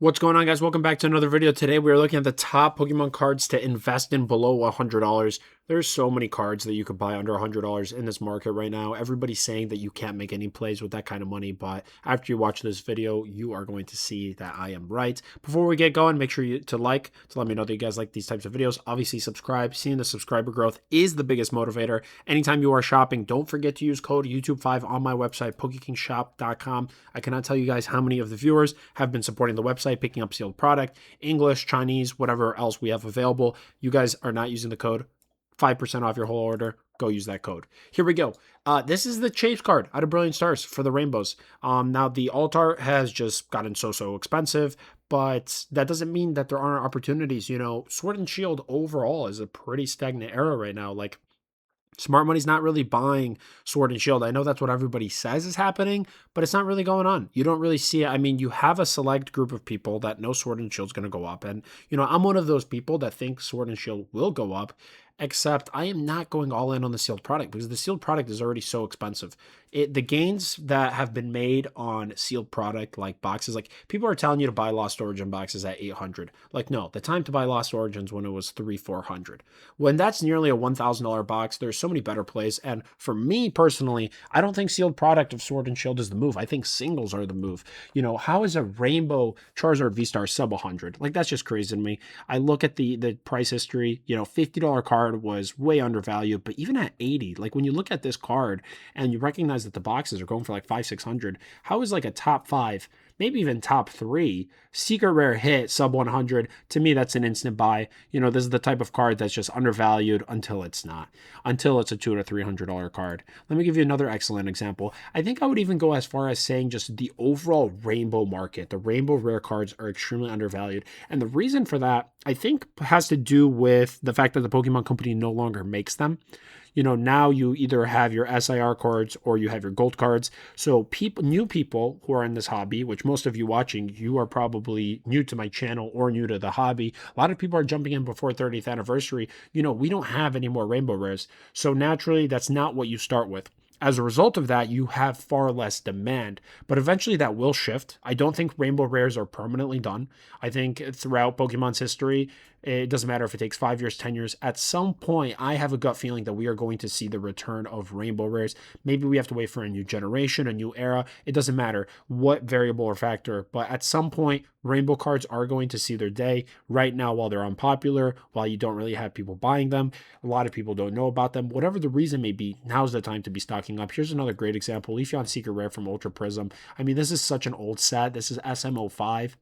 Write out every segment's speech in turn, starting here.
What's going on, guys? Welcome back to another video. Today we are looking at the top Pokemon cards to invest in below $100. There's so many cards that you could buy under $100 in this market right now. Everybody's saying that you can't make any plays with that kind of money, but after you watch this video, you are going to see that I am right. Before we get going, make sure to let me know that you guys like these types of videos. Obviously, subscribe. Seeing the subscriber growth is the biggest motivator. Anytime you are shopping, don't forget to use code YouTube5 on my website, PokeKingShop.com. I cannot tell you guys how many of the viewers have been supporting the website, picking up sealed product, English, Chinese, whatever else we have available. You guys are not using the code. 5% off your whole order. Go use that code. Here we go. This is the Chase card out of Brilliant Stars for the Rainbows. Now, the Altar has just gotten so expensive, but that doesn't mean that there aren't opportunities. You know, Sword and Shield overall is a pretty stagnant era right now. Like, smart money's not really buying Sword and Shield. I know that's what everybody says is happening, but it's not really going on. You don't really see it. I mean, you have a select group of people that know Sword and Shield's going to go up. And, you know, I'm one of those people that think Sword and Shield will go up, except I am not going all in on the sealed product because the sealed product is already so expensive. The gains that have been made on sealed product, like boxes, like people are telling you to buy Lost Origin boxes at 800. Like, no, the time to buy Lost Origins when it was 300-400. When that's nearly a $1,000 box, there's so many better plays. And for me personally, I don't think sealed product of Sword and Shield is the move. I think singles are the move. You know, how is a Rainbow Charizard V-Star sub 100? Like, that's just crazy to me. I look at the price history, you know, $50 card was way undervalued, but even at 80, like when you look at this card and you recognize that the boxes are going for like 500-600, how is like a top 5, maybe even top 3 secret rare hit sub 100? To me, that's an instant buy. You know, this is the type of card that's just undervalued until it's not, until it's a $200 to $300 card. Let me give you another excellent example. I think I would even go as far as saying just the overall rainbow market, the rainbow rare cards are extremely undervalued. And the reason for that, I think, has to do with the fact that the Pokemon Company no longer makes them. You know, now you either have your SIR cards or you have your gold cards. So new people who are in this hobby, which most of you watching, you are probably new to my channel or new to the hobby. A lot of people are jumping in before 30th anniversary. You know, we don't have any more rainbow rares. So naturally, that's not what you start with. As a result of that, you have far less demand, but eventually that will shift. I don't think rainbow rares are permanently done. I think throughout Pokemon's history, it doesn't matter if it takes 5 years, 10 years. At some point, I have a gut feeling that we are going to see the return of rainbow rares. Maybe we have to wait for a new generation, a new era. It doesn't matter what variable or factor, but at some point, rainbow cards are going to see their day. Right now, while they're unpopular, while you don't really have people buying them, a lot of people don't know about them. Whatever the reason may be, now's the time to be stocking up. Here's another great example. Leafeon Secret Rare from Ultra Prism. I mean, this is such an old set. This is SM05.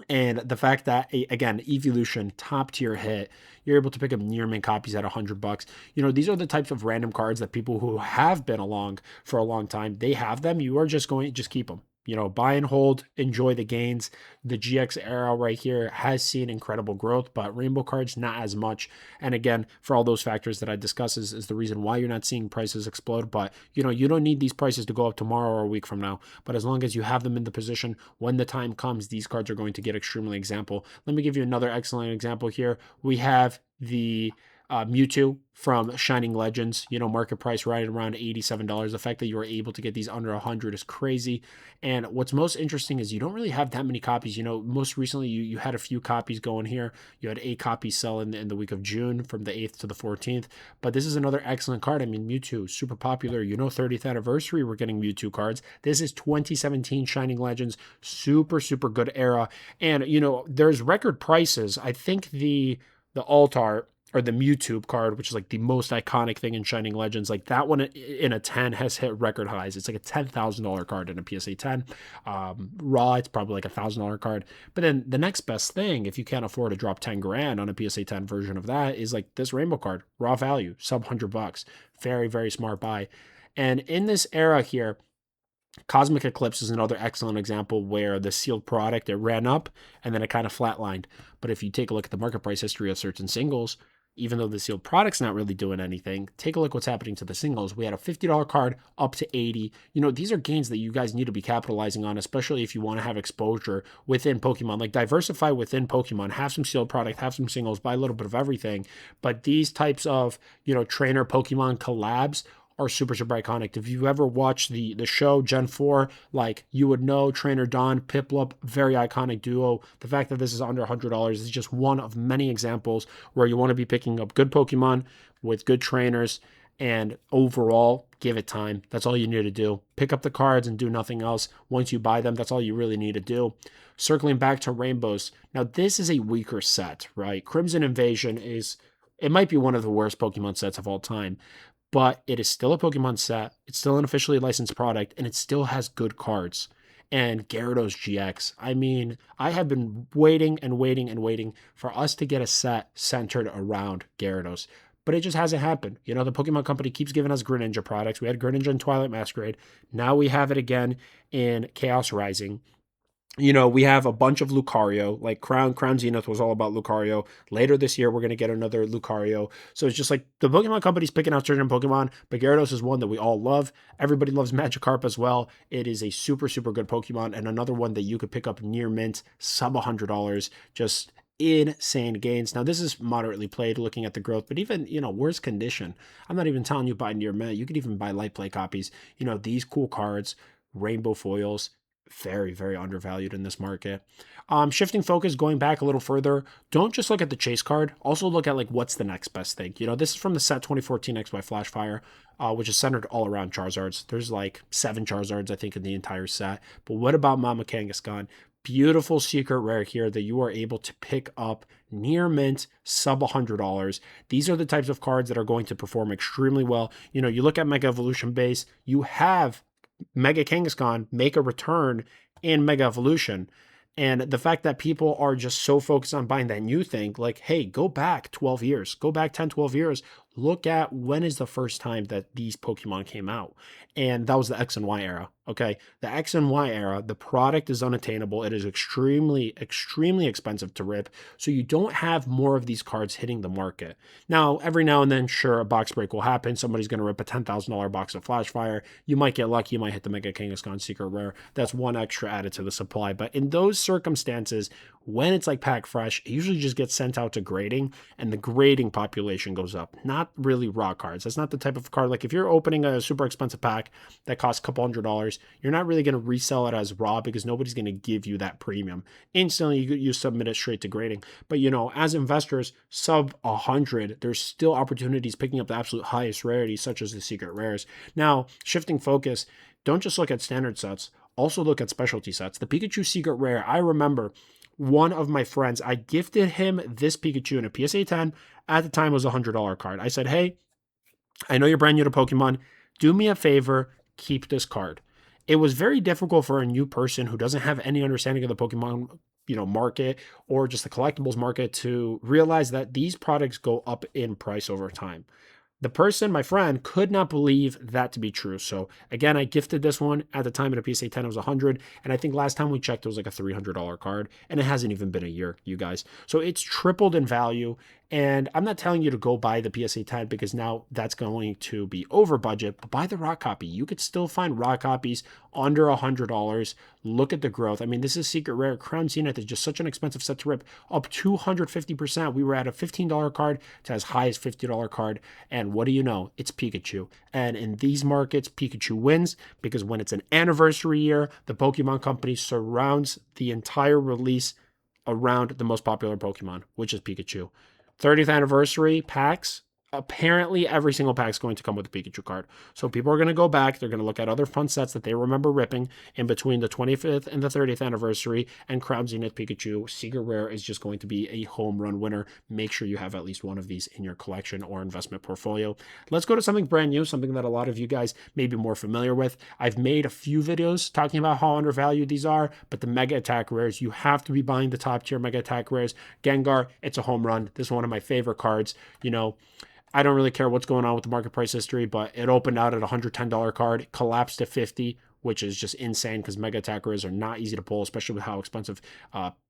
And the fact that, again, Evolution, top tier hit, you're able to pick up near mint copies at $100. You know, these are the types of random cards that people who have been along for a long time, they have them. You are just keep them. You know, buy and hold, enjoy the gains. The GX era right here has seen incredible growth, but rainbow cards, not as much. And again, for all those factors that I discuss is the reason why you're not seeing prices explode. But, you know, you don't need these prices to go up tomorrow or a week from now. But as long as you have them in the position, when the time comes, these cards are going to get extremely example. Let me give you another excellent example here. We have the Mewtwo from Shining Legends, you know, market price right around $87. The fact that you were able to get these under 100 is crazy. And what's most interesting is you don't really have that many copies. You know, most recently you had a few copies going here. You had 8 copies sell in the week of June from the 8th to the 14th. But this is another excellent card. I mean, Mewtwo, super popular. You know, 30th anniversary, we're getting Mewtwo cards. This is 2017 Shining Legends, super good era. And, you know, there's record prices. I think the Altar or the Mewtwo card, which is like the most iconic thing in Shining Legends, like that one in a 10 has hit record highs. It's like a $10,000 card in a PSA 10. Raw, it's probably like $1,000 card. But then the next best thing, if you can't afford to drop 10 grand on a PSA 10 version of that, is like this rainbow card, raw value, sub $100. Very smart buy. And in this era here, Cosmic Eclipse is another excellent example where the sealed product, it ran up and then it kind of flatlined. But if you take a look at the market price history of certain singles, even though the sealed product's not really doing anything, take a look what's happening to the singles. We had a $50 card up to 80. You know, these are gains that you guys need to be capitalizing on, especially if you want to have exposure within Pokemon. Like, diversify within Pokemon. Have some sealed product, have some singles, buy a little bit of everything. But these types of, you know, trainer Pokemon collabs are super, super iconic. If you ever watched the show Gen 4, like you would know Trainer Dawn, Piplup, very iconic duo. The fact that this is under $100 is just one of many examples where you want to be picking up good Pokemon with good trainers, and overall, give it time. That's all you need to do. Pick up the cards and do nothing else. Once you buy them, that's all you really need to do. Circling back to Rainbows. Now, this is a weaker set, right? Crimson Invasion it might be one of the worst Pokemon sets of all time, but it is still a Pokemon set. It's still an officially licensed product, and it still has good cards. And Gyarados GX. I mean, I have been waiting and waiting and waiting for us to get a set centered around Gyarados, but it just hasn't happened. You know, the Pokemon Company keeps giving us Greninja products. We had Greninja in Twilight Masquerade. Now we have it again in Chaos Rising. You know, we have a bunch of Lucario, like Crown Zenith was all about Lucario. Later this year, we're going to get another Lucario. So it's just like the Pokemon Company's picking out certain Pokemon, but Gyarados is one that we all love. Everybody loves Magikarp as well. It is a super, super good Pokemon, and another one that you could pick up near mint, sub $100, just insane gains. Now, this is moderately played looking at the growth, but even, you know, worse condition. I'm not even telling you buy near mint. You could even buy light play copies. You know, these cool cards, rainbow foils, very, very undervalued in this market. Shifting focus, going back a little further, don't just look at the chase card. Also look at like what's the next best thing. You know, this is from the set 2014 X by Flashfire, which is centered all around Charizards. There's like 7 Charizards, I think, in the entire set. But what about Mama Kangaskhan? Beautiful secret rare here that you are able to pick up near mint, sub $100. These are the types of cards that are going to perform extremely well. You know, you look at Mega Evolution base, you have Mega Kangaskhan make a return in Mega Evolution. And the fact that people are just so focused on buying that new thing, like, hey, go back 12 years, go back 10, 12 years, look at when is the first time that these Pokemon came out. And that was the X and Y era. Okay. The X and Y era, the product is unattainable. It is extremely, extremely expensive to rip. So you don't have more of these cards hitting the market. Now, every now and then, sure, a box break will happen. Somebody's going to rip a $10,000 box of Flashfire. You might get lucky. You might hit the Mega Kangaskhan Secret Rare. That's one extra added to the supply. But in those circumstances, when it's like pack fresh, it usually just gets sent out to grading, and the grading population goes up. Not really raw cards. That's not the type of card. Like if you're opening a super expensive pack that costs a couple $100s, you're not really going to resell it as raw because nobody's going to give you that premium. Instantly, you submit it straight to grading. But you know, as investors, sub 100, there's still opportunities picking up the absolute highest rarities, such as the secret rares. Now, shifting focus, don't just look at standard sets. Also look at specialty sets. The Pikachu Secret Rare, I remember one of my friends, I gifted him this Pikachu in a PSA 10. At the time, it was a $100 card. I said, hey, I know you're brand new to Pokemon. Do me a favor, keep this card. It was very difficult for a new person who doesn't have any understanding of the Pokemon, you know, market or just the collectibles market to realize that these products go up in price over time. The person, my friend, could not believe that to be true. So again, I gifted this one at the time at a PSA 10. It was 100, and I think last time we checked, it was like a $300 card, and it hasn't even been a year, you guys. So it's tripled in value. And I'm not telling you to go buy the PSA 10 because now that's going to be over budget, but buy the raw copy. You could still find raw copies under $100. Look at the growth. I mean, this is secret rare. Crown Zenith is just such an expensive set to rip, up 250%. We were at a $15 card to as high as $50 card. And what do you know? It's Pikachu. And in these markets, Pikachu wins because when it's an anniversary year, the Pokemon Company surrounds the entire release around the most popular Pokemon, which is Pikachu. 30th anniversary packs, apparently every single pack is going to come with a Pikachu card. So people are going to go back. They're going to look at other fun sets that they remember ripping in between the 25th and the 30th anniversary. And Crown Zenith Pikachu Secret Rare is just going to be a home run winner. Make sure you have at least one of these in your collection or investment portfolio. Let's go to something brand new, something that a lot of you guys may be more familiar with. I've made a few videos talking about how undervalued these are, but the Mega Attack Rares, you have to be buying the top tier Mega Attack Rares. Gengar, it's a home run. This is one of my favorite cards. You know, I don't really care what's going on with the market price history, but it opened out at a $110 card, collapsed to 50, which is just insane because Mega Attackers are not easy to pull, especially with how expensive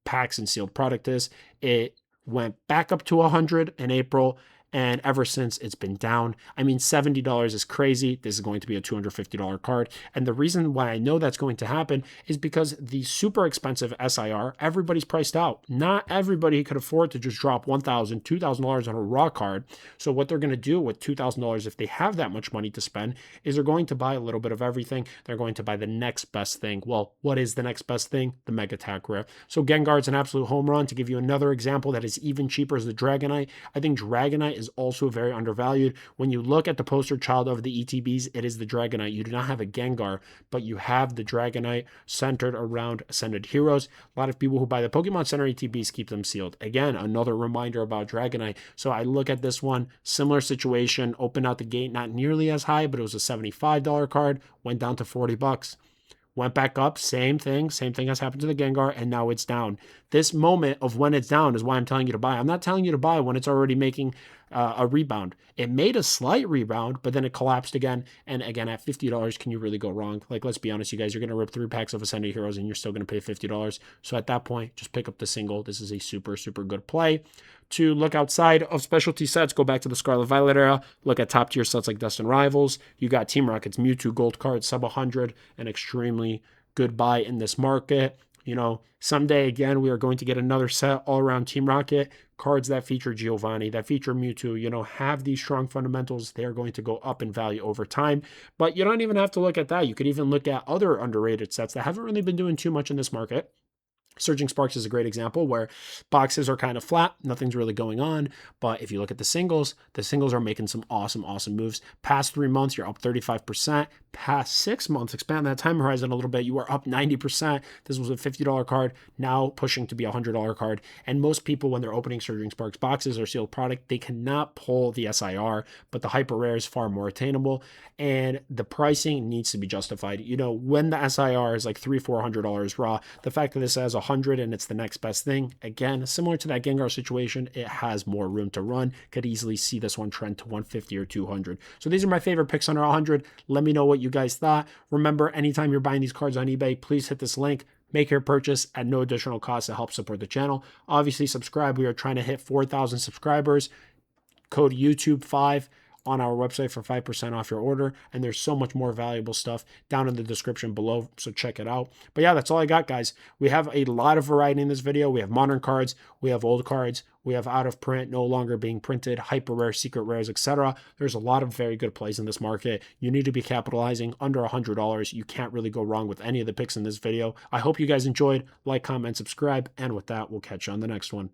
packs and sealed product is. It went back up to 100 in April, And ever since, it's been down. I mean, $70 is crazy. This is going to be a $250 card. And the reason why I know that's going to happen is because the super expensive SIR, everybody's priced out. Not everybody could afford to just drop $1,000, $2,000 on a raw card. So what they're going to do with $2,000, if they have that much money to spend, is they're going to buy a little bit of everything. They're going to buy the next best thing. Well, what is the next best thing? The Mega Attack Rare. So Gengar's an absolute home run. To give you another example that is even cheaper is the Dragonite. I think Dragonite is also very undervalued. When you look at the poster child of the ETBs, it is the Dragonite. You do not have a Gengar, but you have the Dragonite centered around Ascended Heroes. A lot of people who buy the Pokemon Center ETBs keep them sealed. Again, another reminder about Dragonite. So I look at this one, similar situation, opened out the gate, not nearly as high, but it was a $75 card, went down to $40. Went back up, same thing has happened to the Gengar, and now it's down. This moment of when it's down is why I'm telling you to buy. I'm not telling you to buy when it's already making a rebound. It made a slight rebound, but then it collapsed again. And again, at $50, can you really go wrong? Like, let's be honest, you guys, you're going to rip 3 packs of Ascended Heroes and you're still going to pay $50. So at that point, just pick up the single. This is a super, super good play. To look outside of specialty sets, go back to the Scarlet Violet era, look at top tier sets like Destined Rivals. You got Team Rocket's Mewtwo Gold card, sub 100, an extremely good buy in this market. You know, someday again, we are going to get another set all around Team Rocket. Cards that feature Giovanni, that feature Mewtwo, you know, have these strong fundamentals. They're going to go up in value over time. But you don't even have to look at that. You could even look at other underrated sets that haven't really been doing too much in this market. Surging Sparks is a great example where boxes are kind of flat. Nothing's really going on. But if you look at the singles are making some awesome, awesome moves. Past 3 months, you're up 35%. Past 6 months, expand that time horizon a little bit, you are up 90%. This was a $50 card, now pushing to be a $100 card. And most people, when they're opening Surging Sparks boxes or sealed product, they cannot pull the SIR, but the Hyper Rare is far more attainable. And the pricing needs to be justified. You know, when the SIR is like $300-$400 raw, the fact that this has 100 and it's the next best thing, again, similar to that Gengar situation, it has more room to run. Could easily see this one trend to 150 or 200. So these are my favorite picks under 100. Let me know what you guys thought. Remember, anytime you're buying these cards on eBay, please hit this link. Make your purchase at no additional cost to help support the channel. Obviously, subscribe. We are trying to hit 4,000 subscribers. Code YouTube5 on our website for 5% off your order. And there's so much more valuable stuff down in the description below, so check it out. But yeah, that's all I got, guys. We have a lot of variety in this video. We have modern cards, we have old cards, we have out of print, no longer being printed, hyper rare, secret rares, etc. There's a lot of very good plays in this market. You need to be capitalizing under $100. You can't really go wrong with any of the picks in this video. I hope you guys enjoyed. Like, comment, subscribe. And with that, we'll catch you on the next one.